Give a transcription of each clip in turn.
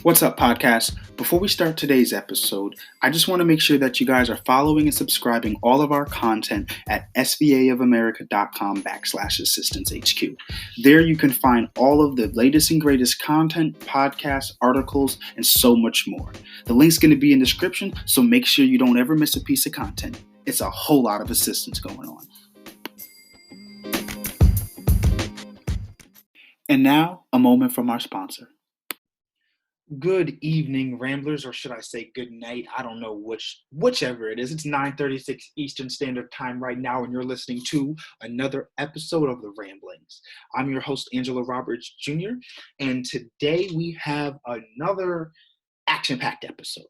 What's up, podcast? Before we start today's episode, I just want to make sure that you guys are following and subscribing all of our content at svaofamerica.com/assistance HQ. There you can find all of the latest and greatest content, podcasts, articles, and so much more. The link's going to be in the description, so make sure you don't ever miss a piece of content. It's a whole lot of assistance going on. And now, a moment from our sponsor. Good evening, Ramblers, or should I say good night? I don't know whichever it is. It's 9:36 Eastern Standard Time right now, and you're listening to another episode of The Ramblings. I'm your host, Angela Roberts Jr., and today we have another action-packed episode.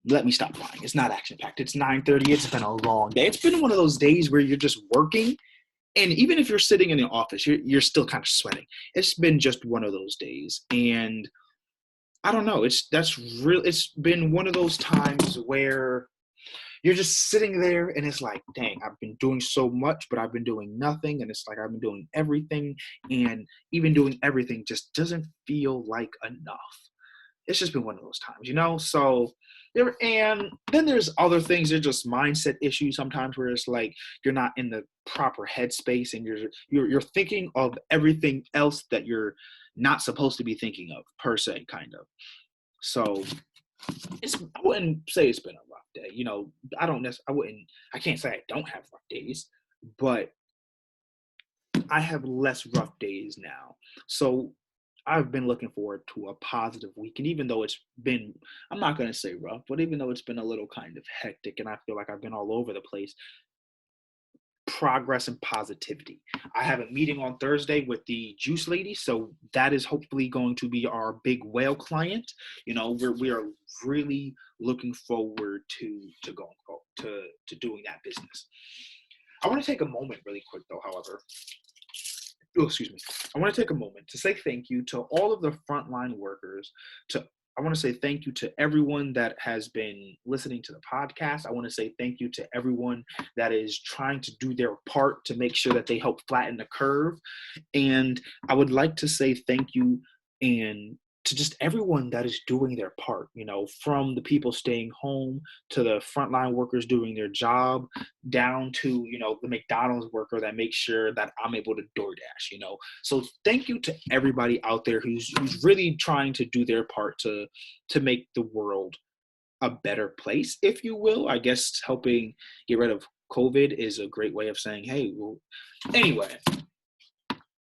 Let me stop lying. It's not action-packed. It's 9:30. It's been a long day. It's been one of those days where you're just working, and even if you're sitting in the office, you're still kind of sweating. It's been just one of those days, and I don't know. It's been one of those times where you're just sitting there and it's like, dang, I've been doing so much, but I've been doing nothing. And it's like I've been doing everything, and even doing everything just doesn't feel like enough. It's just been one of those times, So and then there's other things. They're just mindset issues sometimes where it's like you're not in the proper headspace, and you're thinking of everything else that you're not supposed to be thinking of, per se, kind of. So I wouldn't say it's been a rough day. I can't say I don't have rough days, but I have less rough days now. So I've been looking forward to a positive week. And even though I'm not going to say rough, but even though it's been a little kind of hectic and I feel like I've been all over the place, progress and positivity. I have a meeting on Thursday with the juice lady, so that is hopefully going to be our big whale client. We are really looking forward to doing that business. I want to take a moment really quick though, however. Oh, excuse me. I want to take a moment to say thank you to all of the frontline workers. I want to say thank you to everyone that has been listening to the podcast. I want to say thank you to everyone that is trying to do their part to make sure that they help flatten the curve. And I would like to say thank you and to just everyone that is doing their part, from the people staying home to the frontline workers doing their job, down to, the McDonald's worker that makes sure that I'm able to DoorDash, So thank you to everybody out there who's really trying to do their part to make the world a better place, if you will. I guess helping get rid of COVID is a great way of saying, hey, well, anyway.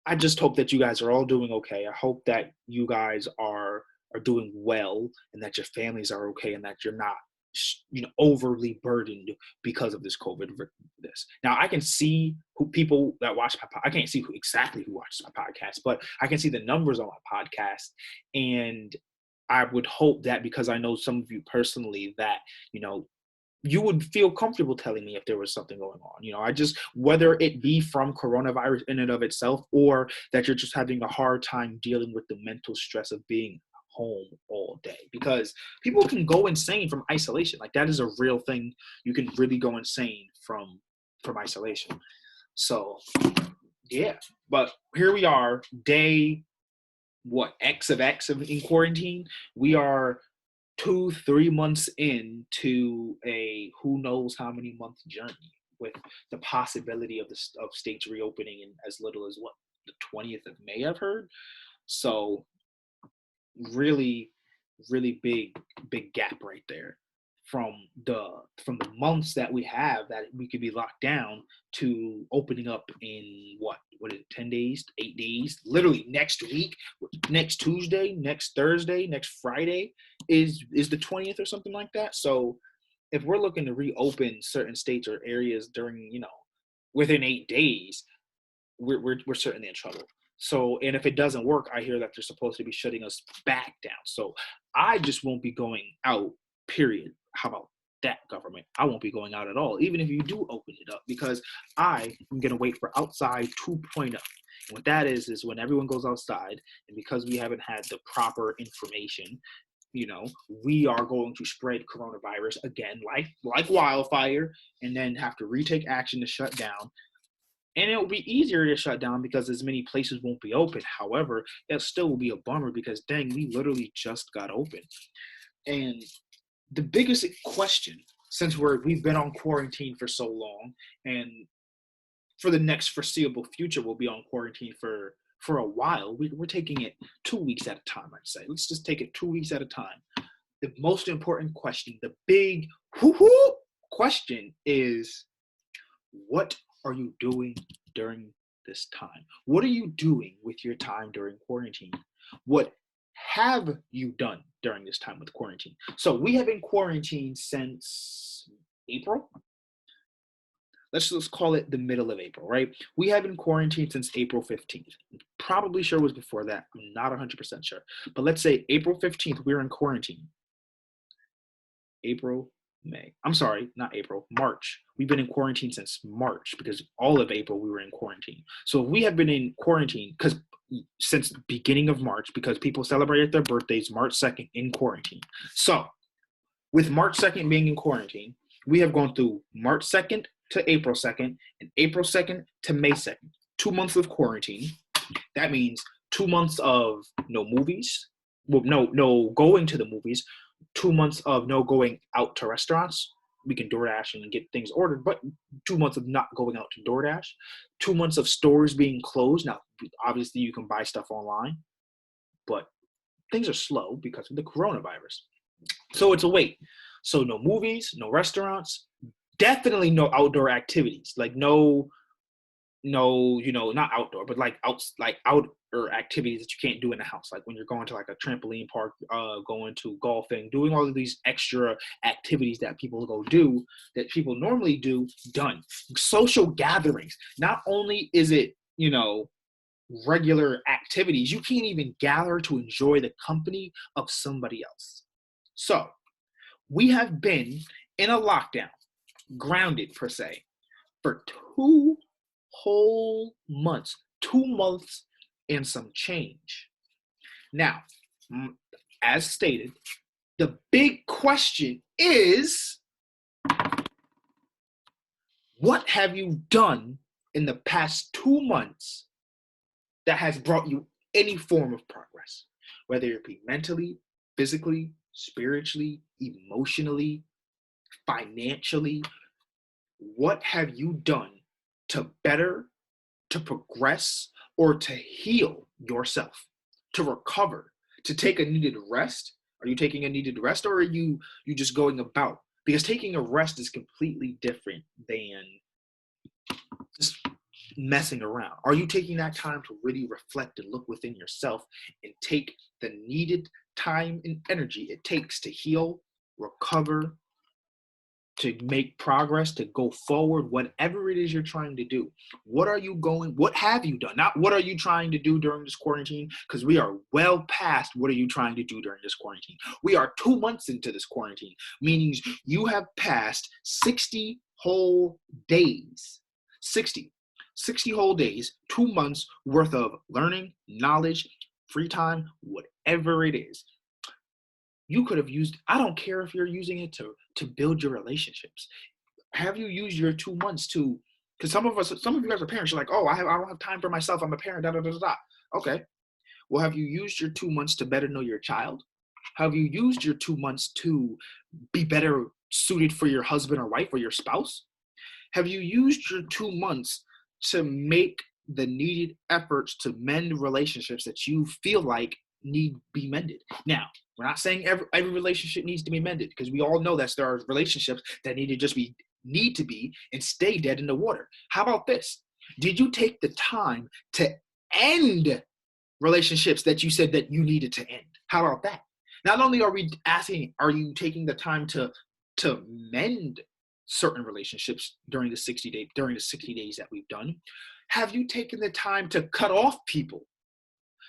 I just hope that you guys are all doing okay. I hope that you guys are doing well, and that your families are okay, and that you're not overly burdened because of this COVID. Now, I can see people that watch I can't see exactly who watches my podcast, but I can see the numbers on my podcast, and I would hope that, because I know some of you personally, that you would feel comfortable telling me if there was something going on. Whether it be from coronavirus in and of itself, or that you're just having a hard time dealing with the mental stress of being home all day, because people can go insane from isolation. Like, that is a real thing. You can really go insane from isolation. So yeah, but here we are, day X of in quarantine. We are 2-3 months into a who knows how many month journey, with the possibility of states reopening in as little as the 20th of May, I've heard. So really, really big gap right there from the months that we have that we could be locked down, to opening up in 10 days, 8 days, literally next week, next Tuesday, next Thursday, next Friday is the 20th or something like that. So if we're looking to reopen certain states or areas during, within 8 days, we're certainly in trouble. So, and if it doesn't work, I hear that they're supposed to be shutting us back down. So I just won't be going out, period. How about that, government? I won't be going out at all, even if you do open it up, because I am going to wait for outside 2.0. And what that is when everyone goes outside, and because we haven't had the proper information, we are going to spread coronavirus again, like wildfire, and then have to retake action to shut down. And it will be easier to shut down because as many places won't be open. However, it still will be a bummer because dang, we literally just got open. And the biggest question, since we've been on quarantine for so long, and for the next foreseeable future, we'll be on quarantine for a while. We're taking it 2 weeks at a time. I'd say let's just take it 2 weeks at a time. The most important question, the big whoo question, is what are you doing during this time? What are you doing with your time during quarantine? What have you done during this time with quarantine? So we have been quarantined since April. Let's just call it the middle of April, right? We have been quarantined since April 15th. Probably sure it was before that. I'm not 100% sure. But let's say April 15th, we're in quarantine. April, May. I'm sorry, not April, March. We've been in quarantine since March because all of April we were in quarantine. So we have been in quarantine since the beginning of March because people celebrated their birthdays March 2nd in quarantine. So with March 2nd being in quarantine, we have gone through March 2nd to April 2nd and April 2nd to May 2nd. 2 months of quarantine. That means 2 months of no movies. Well, no going to the movies. 2 months of no going out to restaurants. We can DoorDash and get things ordered, but 2 months of not going out to DoorDash. 2 months of stores being closed. Now, obviously, you can buy stuff online, but things are slow because of the coronavirus. So it's a wait. So no movies, no restaurants, definitely no outdoor activities. Like no, not outdoor, but like outdoor activities that you can't do in the house. Like when you're going to like a trampoline park, going to golfing, doing all of these extra activities that people go do, that people normally do, done. Social gatherings. Not only is it, regular activities, you can't even gather to enjoy the company of somebody else. So we have been in a lockdown, grounded per se, for 2 whole months, 2 months and some change. Now, as stated, the big question is, what have you done in the past 2 months that has brought you any form of progress? Whether it be mentally, physically, spiritually, emotionally, financially, what have you done to better, to progress, or to heal yourself, to recover, to take a needed rest? Are you taking a needed rest, or are you just going about? Because taking a rest is completely different than just messing around. Are you taking that time to really reflect and look within yourself and take the needed time and energy it takes to heal, recover, to make progress, to go forward, whatever it is you're trying to do? What have you done? Not what are you trying to do during this quarantine, because we are well past what are you trying to do during this quarantine. We are 2 months into this quarantine, meaning you have passed 60 whole days. 60 whole days, 2 months worth of learning, knowledge, free time, whatever it is. You could have used, I don't care if you're using it to build your relationships. Have you used your 2 months to, because some of you guys are parents, you're like, oh, I don't have time for myself, I'm a parent, da da da da. Okay. Well, have you used your 2 months to better know your child? Have you used your 2 months to be better suited for your husband or wife or your spouse? Have you used your 2 months to make the needed efforts to mend relationships that you feel like need to be mended? Now, we're not saying every relationship needs to be mended, because we all know that there are relationships that need to be and stay dead in the water. How about this? Did you take the time to end relationships that you said that you needed to end? How about that? Not only are we asking, are you taking the time to mend certain relationships during the 60 days that we've done? Have you taken the time to cut off people?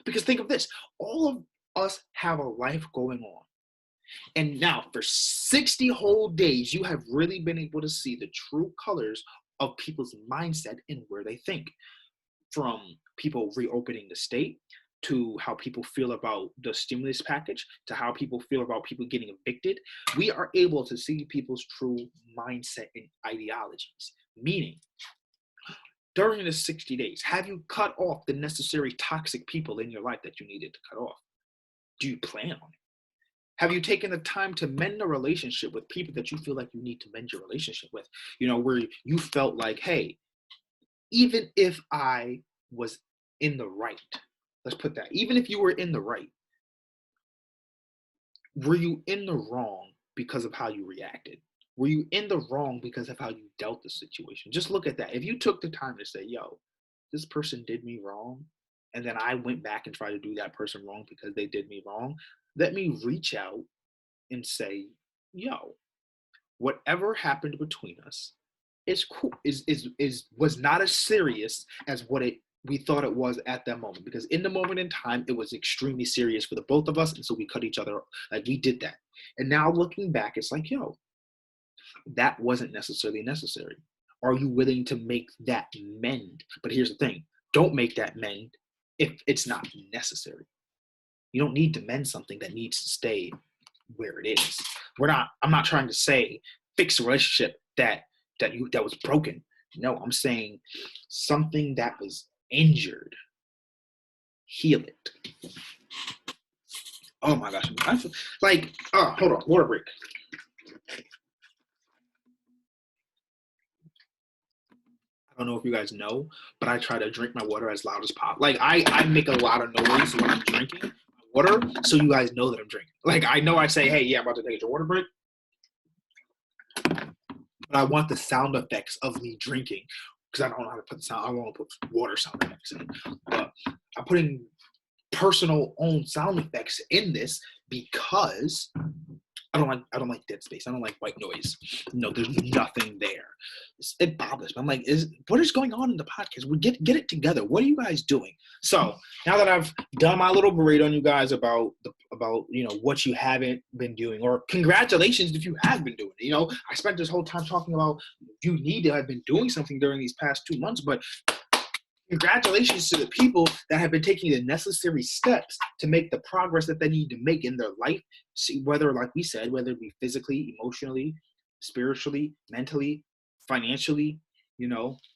Because think of this, all of us have a life going on. And now for 60 whole days, you have really been able to see the true colors of people's mindset and where they think. From people reopening the state, to how people feel about the stimulus package, to how people feel about people getting evicted. We are able to see people's true mindset and ideologies. Meaning, During the 60 days, have you cut off the necessary toxic people in your life that you needed to cut off? Do you plan on it? Have you taken the time to mend a relationship with people that you feel like you need to mend your relationship with? Where you felt like, hey, even if I was in the right, let's put that, even if you were in the right, were you in the wrong because of how you reacted? Were you in the wrong because of how you dealt the situation? Just look at that. If you took the time to say, yo, this person did me wrong, and then I went back and tried to do that person wrong because they did me wrong, let me reach out and say, yo, whatever happened between us is cool, is was not as serious as what it we thought it was at that moment, because in the moment in time it was extremely serious for the both of us, and so we cut each other, like we did that. And now looking back, it's like, yo, that wasn't necessarily necessary. Are you willing to make that mend? But here's the thing, don't make that mend if it's not necessary. You don't need to mend something that needs to stay where it is. I'm not trying to say fix a relationship that was broken. No, I'm saying something that was injured, heal it. Oh my gosh, hold on, water break. I don't know if you guys know, but I try to drink my water as loud as possible. Like I make a lot of noise when I'm drinking water, so you guys know that I'm drinking. Like I know I say, hey, yeah, I'm about to take a water break, but I want the sound effects of me drinking, because I don't know how to put the sound. I want to put water sound effects in. But I'm putting personal own sound effects in this because I don't like dead space. I don't like white noise. No, there's nothing there. It bothers me. I'm like, what is going on in the podcast? We get it together. What are you guys doing? So now that I've done my little berate on you guys about what you haven't been doing, or congratulations if you have been doing it. I spent this whole time talking about you need to have been doing something during these past 2 months, but congratulations to the people that have been taking the necessary steps to make the progress that they need to make in their life, whether, like we said, whether it be physically, emotionally, spiritually, mentally, financially,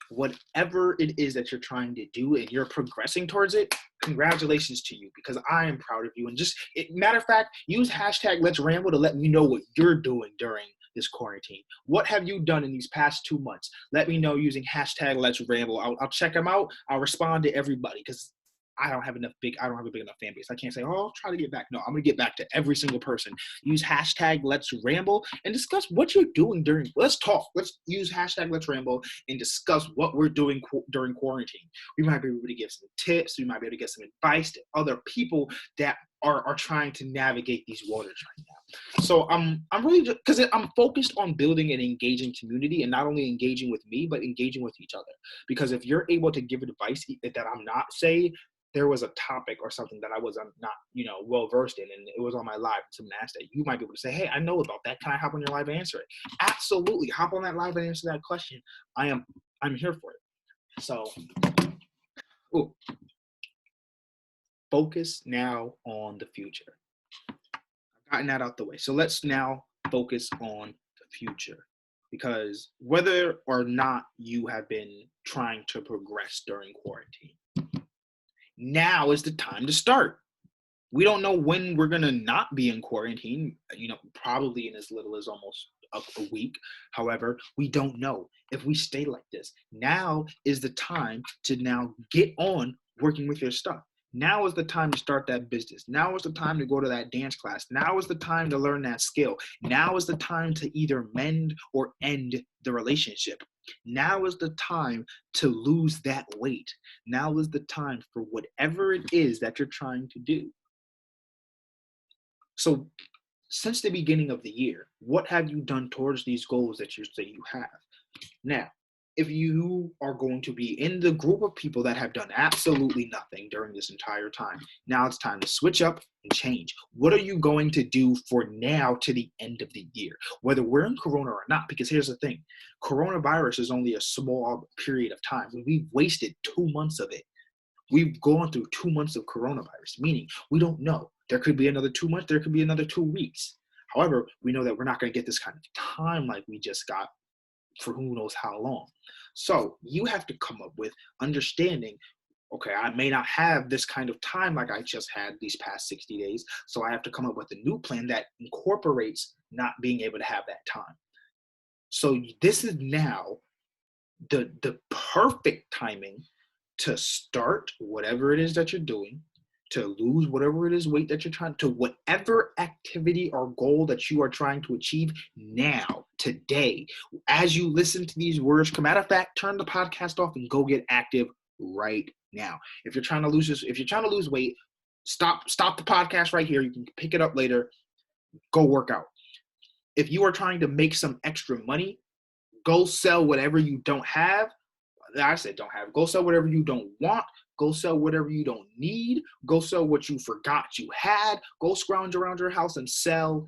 whatever it is that you're trying to do and you're progressing towards it. Congratulations to you, because I am proud of you. And matter of fact, use hashtag Let's Ramble to let me know what you're doing during this quarantine. What have you done in these past 2 months? Let me know using hashtag Let's Ramble. I'll check them out. I'll respond to everybody, because I don't have a big enough fan base. I can't say, I'll try to get back. No, I'm going to get back to every single person. Use hashtag Let's Ramble and discuss what you're doing let's talk. Let's use hashtag Let's Ramble and discuss what we're doing during quarantine. We might be able to give some tips. We might be able to get some advice to other people that are trying to navigate these waters right now. So I'm really, because I'm focused on building an engaging community, and not only engaging with me, but engaging with each other. Because if you're able to give advice that I'm not, say there was a topic or something that I was not, well versed in, and it was on my live, and someone asked that, you might be able to say, hey, I know about that. Can I hop on your live and answer it? Absolutely, hop on that live and answer that question. I'm here for it. So, focus now on the future. I've gotten that out the way. So let's now focus on the future, because whether or not you have been trying to progress during quarantine, now is the time to start. We don't know when we're going to not be in quarantine, probably in as little as almost a week. However, we don't know if we stay like this. Now is the time to now get on working with your stuff. Now is the time to start that business. Now is the time to go to that dance class. Now is the time to learn that skill. Now is the time to either mend or end the relationship. Now is the time to lose that weight. Now is the time for whatever it is that you're trying to do. So since the beginning of the year, what have you done towards these goals that you say you have? Now, if you are going to be in the group of people that have done absolutely nothing during this entire time, now it's time to switch up and change. What are you going to do for now to the end of the year, whether we're in Corona or not? Because here's the thing, coronavirus is only a small period of time. We've wasted 2 months of it. We've gone through 2 months of coronavirus, meaning we don't know. There could be another 2 months. There could be another 2 weeks. However, we know that we're not going to get this kind of time like we just got for who knows how long. So you have to come up with understanding, okay, I may not have this kind of time like I just had these past 60 days. So I have to come up with a new plan that incorporates not being able to have that time. So this is now the perfect timing to start whatever it is that you're doing, to lose whatever it is weight that you're trying to, whatever activity or goal that you are trying to achieve now, today. As you listen to these words, matter of fact, turn the podcast off and go get active right now. If you're trying to lose weight, stop the podcast right here. You can pick it up later. Go work out. If you are trying to make some extra money, go sell whatever you don't have. I said don't have. Go sell whatever you don't want. Go sell whatever you don't need. Go sell what you forgot you had. Go scrounge around your house and sell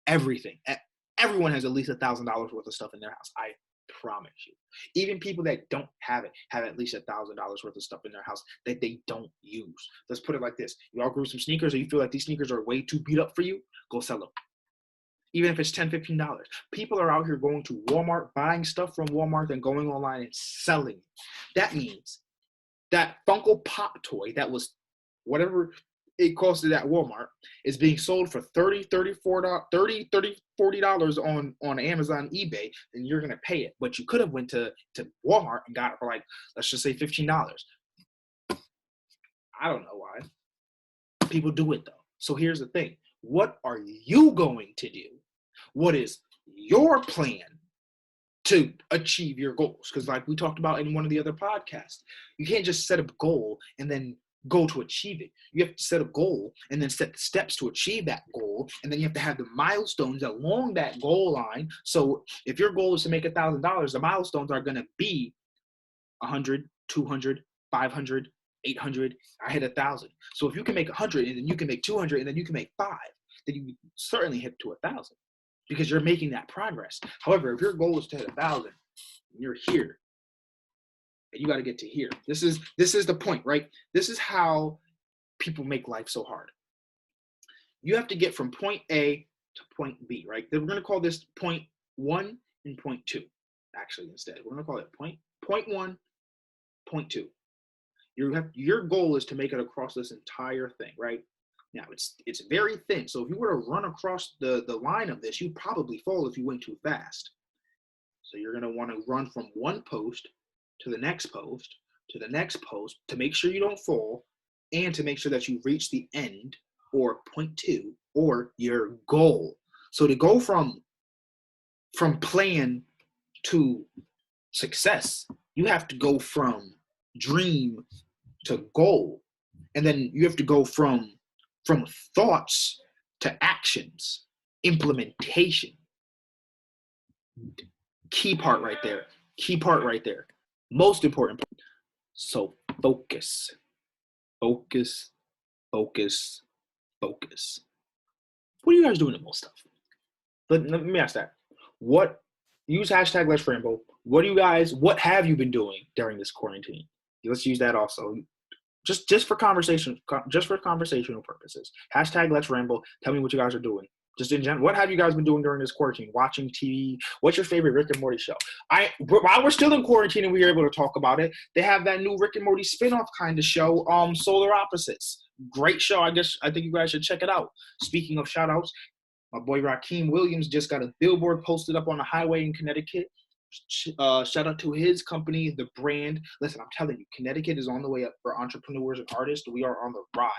everything. Everyone has at least $1,000 worth of stuff in their house. I promise you. Even people that don't have it have at least $1,000 worth of stuff in their house that they don't use. Let's put it like this. You all grew some sneakers, or you feel like these sneakers are way too beat up for you, go sell them. Even if it's $10, $15. People are out here going to Walmart, buying stuff from Walmart, and going online and selling. That means that Funko Pop toy that was whatever it costed at Walmart is being sold for $30, $40 on Amazon, eBay, and you're going to pay it. But you could have went to Walmart and got it for, like, let's just say $15. I don't know why. People do it, though. So here's the thing. What are you going to do? What is your plan to achieve your goals? Because like we talked about in one of the other podcasts, you can't just set a goal and then go to achieve it. You have to set a goal and then set the steps to achieve that goal. And then you have to have the milestones along that goal line. So if your goal is to make $1,000, the milestones are going to be 100, 200, 500, 800. I hit 1,000. So if you can make 100 and then you can make 200 and then you can make 5, then you certainly hit to 1,000 because you're making that progress. However, if your goal is to hit 1,000, you're here. And you got to get to here. This is the point, right? This is how people make life so hard. You have to get from point A to point B, right? Then we're going to call this point 1 and point 2. Actually, instead, we're going to call it point 1, point 2. Your goal is to make it across this entire thing, right? Now, it's very thin. So if you were to run across the line of this, you'd probably fall if you went too fast. So you're going to want to run from one post to the next post to the next post to make sure you don't fall and to make sure that you reach the end or point 2 or your goal. So to go from plan to success, you have to go from dream to goal. And then you have to go from thoughts to actions, implementation. Key part right there. Most important. So focus. What are you guys doing the most of? Let me ask that. Use hashtag Let's Ramble. What have you been doing during this quarantine? Let's use that also. Just for conversational purposes. Hashtag Let's Ramble. Tell me what you guys are doing. Just in general, what have you guys been doing during this quarantine? Watching TV? What's your favorite Rick and Morty show? While we're still in quarantine and we were able to talk about it, they have that new Rick and Morty spinoff kind of show, Solar Opposites. Great show. I think you guys should check it out. Speaking of shout outs, my boy Raheem Williams just got a billboard posted up on the highway in Connecticut. Shout out to his company, the brand. Listen, I'm telling you, Connecticut is on the way up for entrepreneurs and artists. We are on the rise,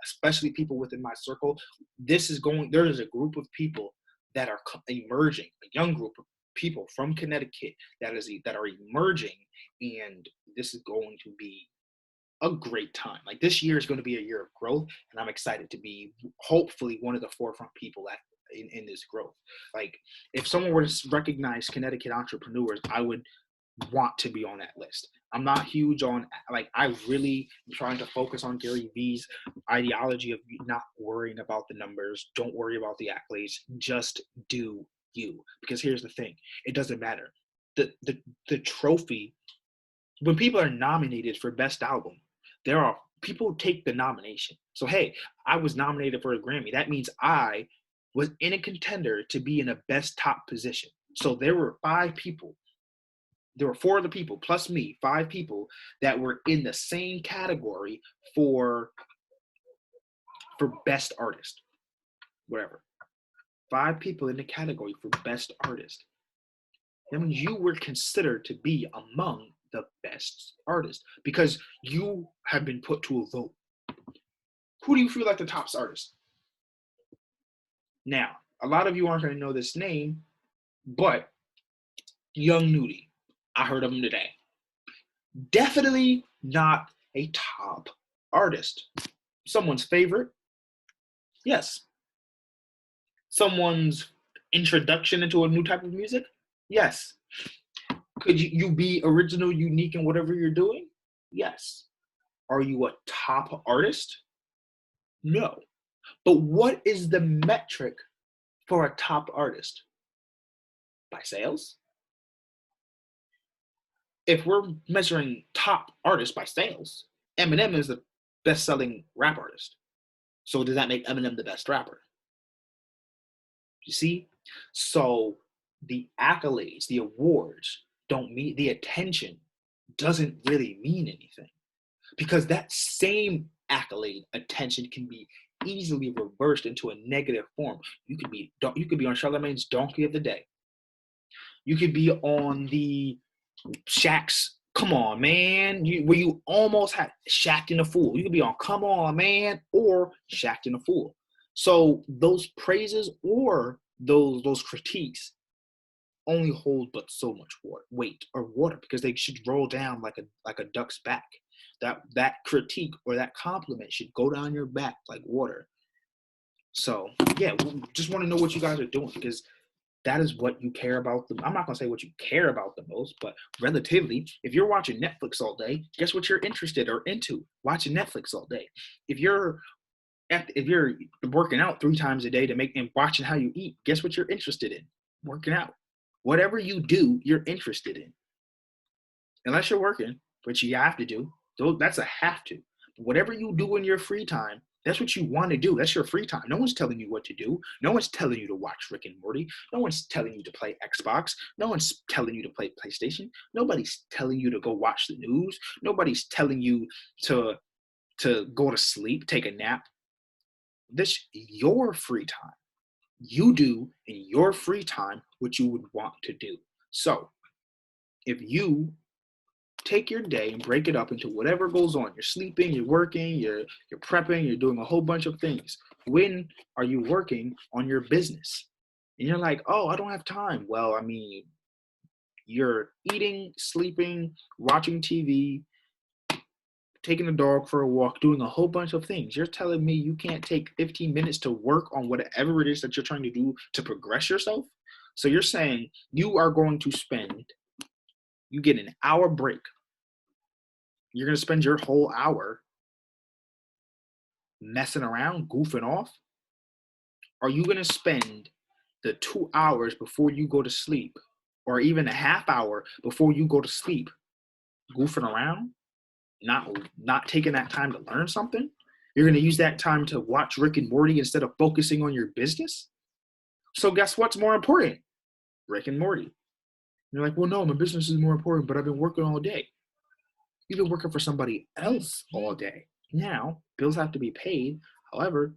especially people within my circle. There is a group of people that are emerging, a young group of people from Connecticut that are emerging, and this is going to be a great time. Like, this year is going to be a year of growth, and I'm excited to be hopefully one of the forefront people in this growth. Like, if someone were to recognize Connecticut entrepreneurs, I would want to be on that list. I'm not huge on, like, I really am trying to focus on Gary Vee's ideology of not worrying about the numbers, don't worry about the accolades, just do you. Because here's the thing, it doesn't matter. The trophy, when people are nominated for best album, people take the nomination. So, hey, I was nominated for a Grammy. That means I was in a contender to be in a best top position. So there were 5 people There were four other people plus me, five people that were in the same category for best artist, whatever. Five people in the category for best artist. That means you were considered to be among the best artists because you have been put to a vote. Who do you feel like the top artist? Now, a lot of you aren't going to know this name, but Young Nudie. I heard of him today. Definitely not a top artist. Someone's favorite? Yes. Someone's introduction into a new type of music? Yes. Could you be original, unique in whatever you're doing? Yes. Are you a top artist? No. But what is the metric for a top artist? By sales? If we're measuring top artists by sales, Eminem is the best-selling rap artist. So does that make Eminem the best rapper? You see? So the accolades, the awards don't mean, the attention doesn't really mean anything. Because that same accolade, attention, can be easily reversed into a negative form. You could be on Charlemagne's Donkey of the Day. You could be on the Shaq's Come On Man, where you almost had Shaq and a Fool. You could be on Come On Man or Shaq and a Fool. So those praises or those critiques only hold but so much weight or water because they should roll down like a duck's back. That critique or that compliment should go down your back like water. So yeah, just want to know what you guys are doing because that is what you care about. I'm not going to say what you care about the most, but relatively, if you're watching Netflix all day, guess what you're interested or into? Watching Netflix all day. If you're working out 3 times a day and watching how you eat, guess what you're interested in? Working out. Whatever you do, you're interested in. Unless you're working, which you have to do. That's a have to. Whatever you do in your free time, that's what you want to do. That's your free time. No one's telling you what to do. No one's telling you to watch Rick and Morty. No one's telling you to play Xbox. No one's telling you to play PlayStation. Nobody's telling you to go watch the news. Nobody's telling you to go to sleep, take a nap. This your free time. You do in your free time what you would want to do. So if you take your day and break it up into whatever goes on. You're sleeping, you're working, you're prepping, you're doing a whole bunch of things. When are you working on your business? And you're like, oh, I don't have time. Well, I mean, you're eating, sleeping, watching TV, taking the dog for a walk, doing a whole bunch of things. You're telling me you can't take 15 minutes to work on whatever it is that you're trying to do to progress yourself? So you're saying you are going to you get an hour break. You're going to spend your whole hour messing around, goofing off? Are you going to spend the 2 hours before you go to sleep, or even a half hour before you go to sleep, goofing around, not taking that time to learn something? You're going to use that time to watch Rick and Morty instead of focusing on your business? So guess what's more important? Rick and Morty. You're like, well, no, my business is more important, but I've been working all day. You've been working for somebody else all day. Now, bills have to be paid. However,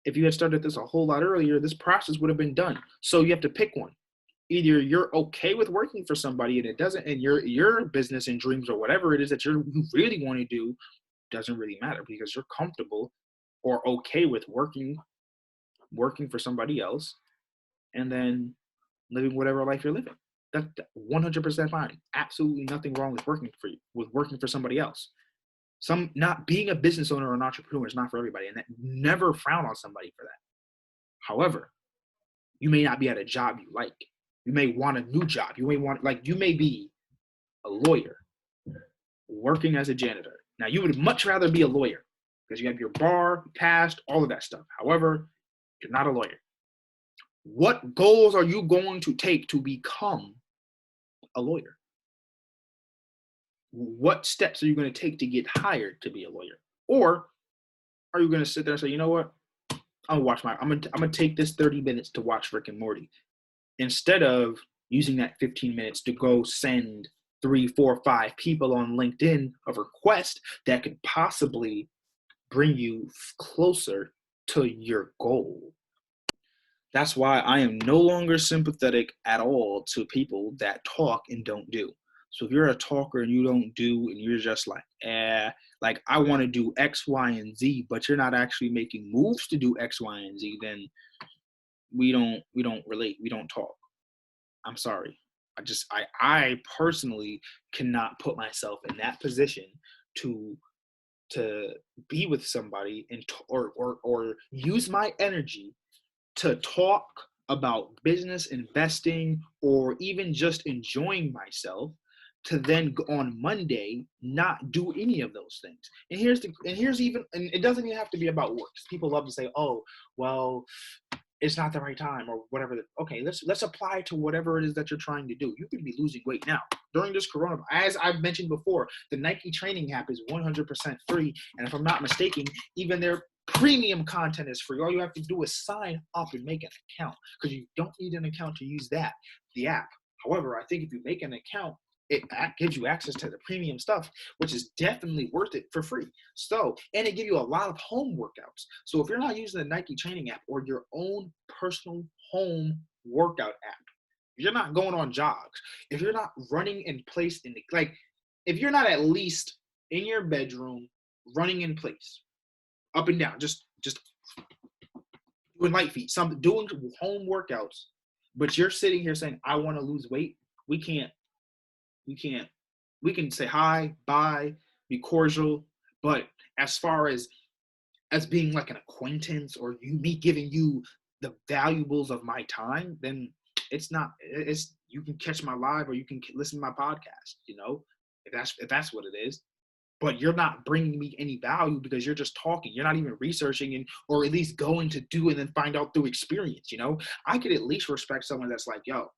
if you had started this a whole lot earlier, this process would have been done. So you have to pick one. Either you're okay with working for somebody and it doesn't, and your business and dreams or whatever it is that you really want to do doesn't really matter because you're comfortable or okay with working for somebody else and then living whatever life you're living. That's 100% fine. Absolutely nothing wrong with working for somebody else. Not being a business owner or an entrepreneur is not for everybody, and that never frown on somebody for that. However, you may not be at a job you like. You may want a new job. You may be a lawyer working as a janitor. Now, you would much rather be a lawyer because you have your bar passed, all of that stuff. However, you're not a lawyer. What goals are you going to take to become a lawyer? What steps are you going to take to get hired to be a lawyer? Or are you going to sit there and say, you know what? I'm gonna take this 30 minutes to watch Rick and Morty instead of using that 15 minutes to go send 3, 4, 5 people on LinkedIn of request that could possibly bring you closer to your goal. That's why I am no longer sympathetic at all to people that talk and don't do. So if you're a talker and you don't do, and you're just like, like I want to do X, Y, and Z, but you're not actually making moves to do X, Y, and Z, then we don't relate. We don't talk. I'm sorry. I personally cannot put myself in that position to be with somebody and or use my energy to talk about business, investing, or even just enjoying myself, to then on Monday not do any of those things. And it doesn't even have to be about work. People love to say, "Oh, well, it's not the right time," or whatever. Okay, let's apply it to whatever it is that you're trying to do. You could be losing weight now during this coronavirus. As I've mentioned before, the Nike training app is 100% free, and if I'm not mistaken, even their premium content is free. All you have to do is sign up and make an account, because you don't need an account to use the app. However, I think if you make an account, it gives you access to the premium stuff, which is definitely worth it for free. So, and it gives you a lot of home workouts. So if you're not using the Nike training app or your own personal home workout app, if you're not going on jogs, if you're not running in place if you're not at least in your bedroom running in place, up and down, just doing light feet, doing home workouts, but you're sitting here saying, I want to lose weight, we can say hi, bye, be cordial, but as far as being like an acquaintance, or me giving you the valuables of my time, then you can catch my live, or you can listen to my podcast, if that's what it is. But you're not bringing me any value, because you're just talking. You're not even researching or at least going to do and then find out through experience. I could at least respect someone that's like, yo,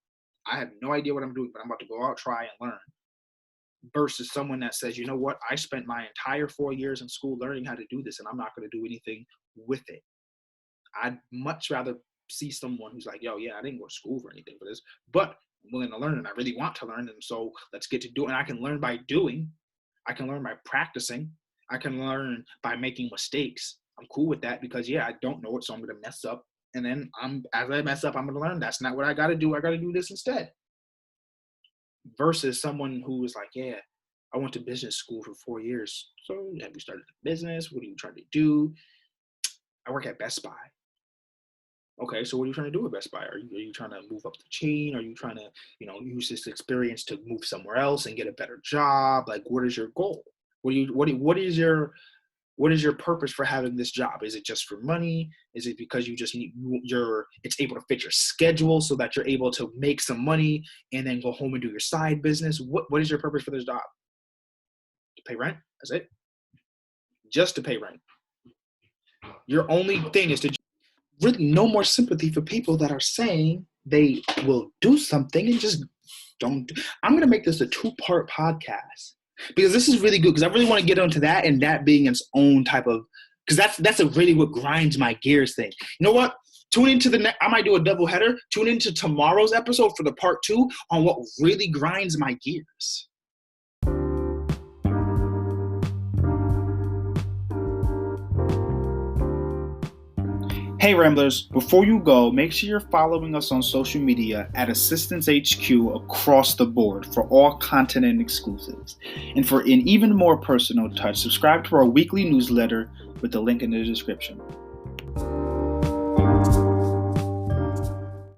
I have no idea what I'm doing, but I'm about to go out, try and learn. Versus someone that says, you know what, I spent my entire 4 years in school learning how to do this, and I'm not going to do anything with it. I'd much rather see someone who's like, yo, yeah, I didn't go to school for anything for this, but I'm willing to learn, and I really want to learn, and so let's get to do it. And I can learn by doing. I can learn by practicing. I can learn by making mistakes. I'm cool with that, because, yeah, I don't know it, so I'm going to mess up. And then as I mess up, I'm going to learn. That's not what I got to do. I got to do this instead. Versus someone who is like, yeah, I went to business school for 4 years. So have you started a business? What are you trying to do? I work at Best Buy. Okay, so what are you trying to do at Best Buy? Are you trying to move up the chain? Are you trying to, use this experience to move somewhere else and get a better job? Like, what is your goal? What is your purpose for having this job? Is it just for money? Is it because you just need it's able to fit your schedule so that you're able to make some money and then go home and do your side business? What is your purpose for this job? To pay rent? That's it. Just to pay rent. Your only thing is to really no more sympathy for people that are saying they will do something and just don't. I'm going to make this a 2-part podcast, because this is really good, because I really want to get into that, and that being its own type of, because that's a really what grinds my gears thing. You know what? Tune into I might do a double header. Tune into tomorrow's episode for the part 2 on what really grinds my gears. Hey Ramblers, before you go, make sure you're following us on social media at Assistance HQ across the board for all content and exclusives. And for an even more personal touch, subscribe to our weekly newsletter with the link in the description.